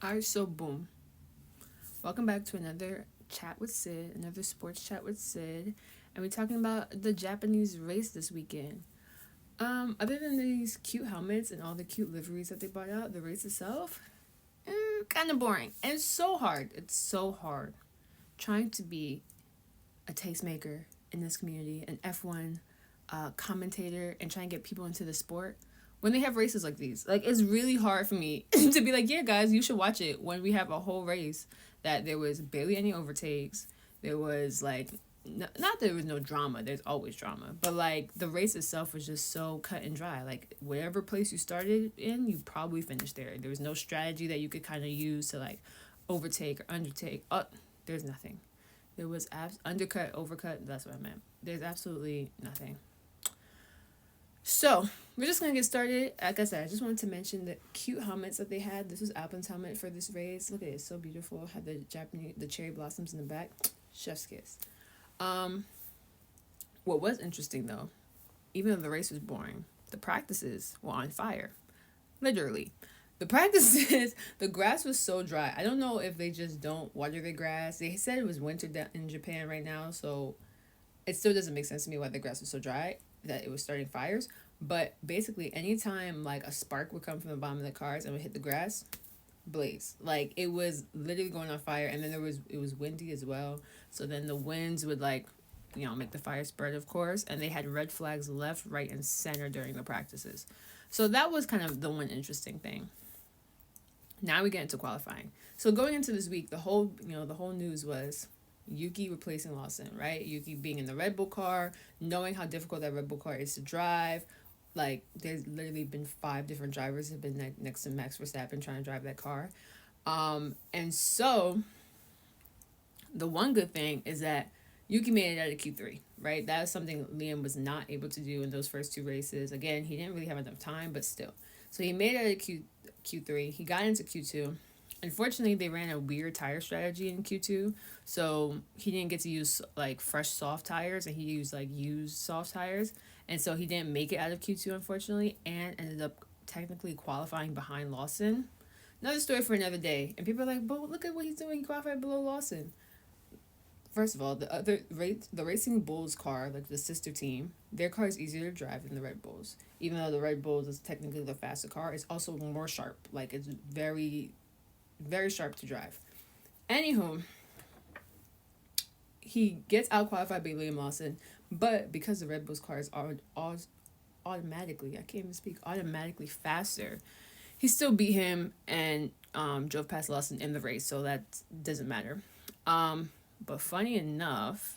Alright, so boom. Welcome back to another chat with Sid, another sports chat with Sid. And we're talking about the Japanese race this weekend. Other than these cute helmets and all the cute liveries that they brought out, the race itself, kind of boring. And it's so hard. It's so hard trying to be a tastemaker in this community, an F1 commentator, and trying to get people into the sport when they have races like these. Like, it's really hard for me to be like, yeah, guys, you should watch it when we have a whole race that there was barely any overtakes. There was like, not that there was no drama, there's always drama, but like the race itself was just so cut and dry. Like, whatever place you started in, you probably finished there. There was no strategy that you could kind of use to like overtake or undertake. Oh, there's nothing. There was undercut, overcut. That's what I meant. There's absolutely nothing. So we're just gonna get started. Like I said, I just wanted to mention the cute helmets that they had. This was Alpen's helmet for this race. Look at it, it's so beautiful. Had the cherry blossoms in the back. Chef's kiss. What was interesting though, even though the race was boring, the practices were on fire. Literally. The practices, the grass was so dry. I don't know if they just don't water the grass. They said it was winter down in Japan right now, so it still doesn't make sense to me why the grass was so dry that it was starting fires. But basically, anytime like a spark would come from the bottom of the cars and would hit the grass, blaze. Like, it was literally going on fire, and then it was windy as well. So then the winds would like, make the fire spread, of course. And they had red flags left, right, and center during the practices. So that was kind of the one interesting thing. Now we get into qualifying. So going into this week, the whole news was Yuki replacing Lawson, right? Yuki being in the Red Bull car, knowing how difficult that Red Bull car is to drive. Like, there's literally been 5 different drivers have been next to Max Verstappen trying to drive that car. And so the one good thing is that Yuki made it out of Q3, right? That was something Liam was not able to do in those first 2 races. Again, he didn't really have enough time, but still. So he made it out of Q3. He got into Q2. Unfortunately, they ran a weird tire strategy in Q2, so he didn't get to use like fresh soft tires, and he used like used soft tires, and so he didn't make it out of Q2, unfortunately, and ended up technically qualifying behind Lawson. Another story for another day. And people are like, but look at what he's doing. He qualified below Lawson. First of all, the Racing Bulls car, like the sister team, their car is easier to drive than the Red Bulls. Even though the Red Bulls is technically the faster car, it's also more sharp. Like, it's very, very sharp to drive. Anywho, he gets out qualified by Liam Lawson, but because the Red Bulls cars are automatically, I can't even speak, automatically faster, he still beat him and drove past Lawson in the race, so that doesn't matter. But funny enough,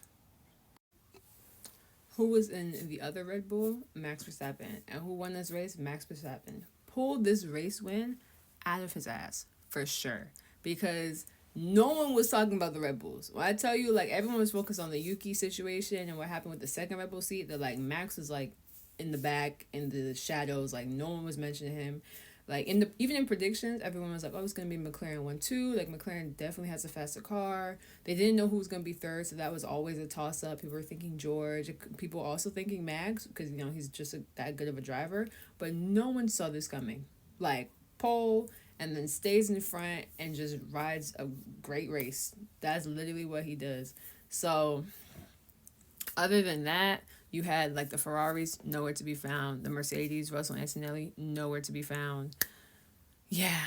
who was in the other Red Bull? Max Verstappen. And who won this race? Max Verstappen. Pulled this race win out of his ass, for sure. Because no one was talking about the Red Bulls. When I tell you, like, everyone was focused on the Yuki situation and what happened with the second Red Bull seat, that, like, Max was, like, in the back, in the shadows. Like, no one was mentioning him. Like, even in predictions, everyone was like, oh, it's going to be McLaren 1-2. Like, McLaren definitely has a faster car. They didn't know who was going to be third, so that was always a toss-up. People were thinking George. People also thinking Max, because, he's just that good of a driver. But no one saw this coming. Like, pole, and then stays in front and just rides a great race. That's literally what he does. So, other than that, you had like the Ferraris, nowhere to be found. The Mercedes, Russell Antonelli, nowhere to be found. Yeah,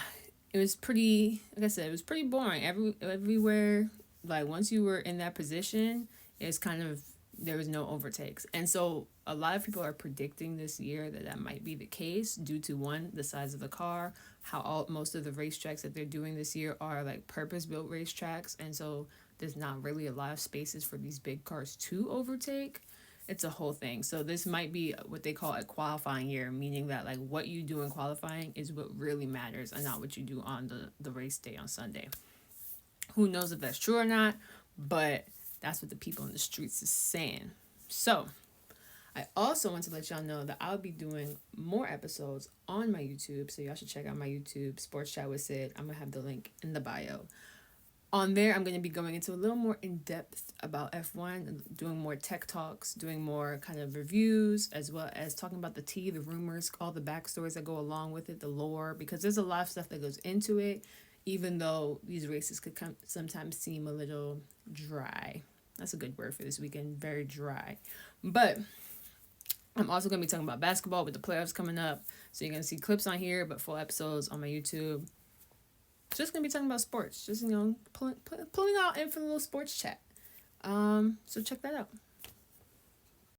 it was pretty, like I said, it was pretty boring. Everywhere, like, once you were in that position, it's kind of, there was no overtakes. And so a lot of people are predicting this year that might be the case due to, one, the size of the car, how most of the racetracks that they're doing this year are like purpose-built racetracks. And so there's not really a lot of spaces for these big cars to overtake. It's a whole thing. So this might be what they call a qualifying year, meaning that like what you do in qualifying is what really matters and not what you do on the race day on Sunday. Who knows if that's true or not, but that's what the people in the streets is saying. So I also want to let y'all know that I'll be doing more episodes on my YouTube, so y'all should check out my YouTube, Sports Chat with Sid. I'm going to have the link in the bio. On there, I'm going to be going into a little more in-depth about F1, doing more tech talks, doing more kind of reviews, as well as talking about the tea, the rumors, all the backstories that go along with it, the lore, because there's a lot of stuff that goes into it. even though these races could sometimes seem a little dry. That's a good word for this weekend, very dry. But I'm also going to be talking about basketball with the playoffs coming up. So you're going to see clips on here, but full episodes on my YouTube. Just going to be talking about sports. Just, pulling out in for a little sports chat. So check that out.